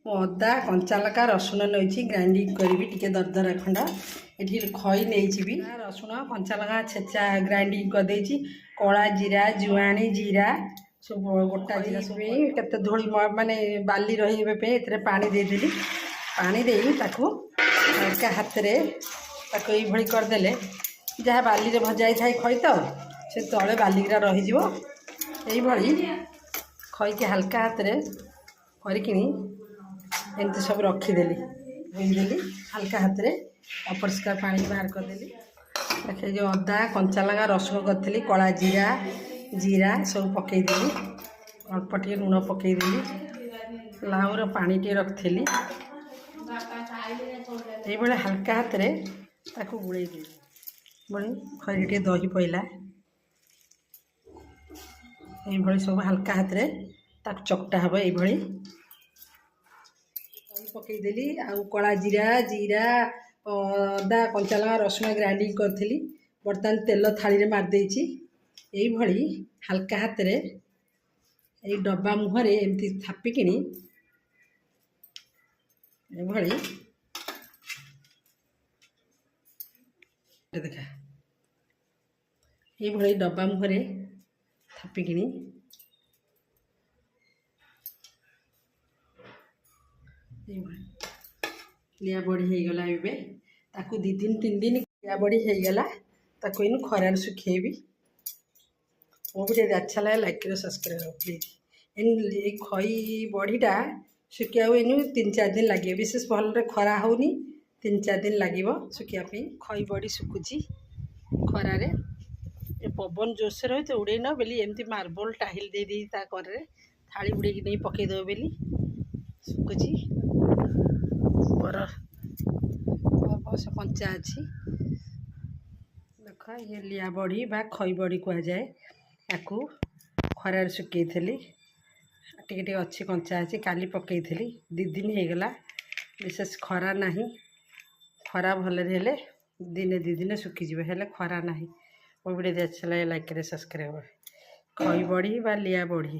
अदा कंचा लका रसुण नहीं ग्राइंडिंग करी टे दरदरा खंडा ये खई नहीं रसुण कंचा लका छेचा ग्राइंडिंग करदे कला जीरा जुआणी जीरा सब गोटा जीरा सब केते धूली माने बाली रही पानी देदेली पानी दे हाथ में करदे जहाँ बाली भजा थाए खई तो से तले बालिका रही खई के हल्का हाथ में करी एमती सब रखीदेली धोईदेली हल्का हाथ में अपरिष्कार पानी बाहर करदेली देखे जो अदा कंचा लगा रसुण करी कला जीरा जीरा सब पकईदेली अल्प टे लुण पकईदेली लाउर पानी टे रखी ये हल्का हाथ में गुड़े देली खरी टे दही पईला ये सब हल्का हाथ में चकटा हम ये पकईदेली आउ कला जीरा जीरा अदा कंचा लगा रसुण ग्राइंडिंग करी बर्तमान तेल थाली में मारदे ये हल्का हाथ में ये डब्बा मुहरे एमती थापिकी देखा ये डब्बा मुहरे थापिकी लिया बड़ी हो गला ताकू दी दिन तीन दिन लिया बड़ी हो गला ताकू इन खरार सुखेबी वो भी अच्छा लगे लाइक करो सब्सक्राइब करो प्लीज इन खई बड़ीटा सुखिया इन 3-4 दिन लगे विशेष भल खरा होनी 3-4 दिन लगे सुखापी खई बड़ी सुखुची खरारे पवन जोरसे रही तो उड़े न बोली एमती मार्बल टाइल दे दी करे थाली उड़े नहीं पकईदेव बोली सुखुची बस कंचा अच्छी देख ये लिया बड़ी बा खई बड़ी कह जाए या खरार सुखी टे अच्छी कंचा अच्छी काली पकई 2 दिन हो गला विशेष खरा नहीं खरा भले दिने 2 दिन सुखीज हेले खरा नहीं वो वीडियो अच्छा लगे लाइक करे सब्सक्राइब खई बड़ी बा लिया बड़ी।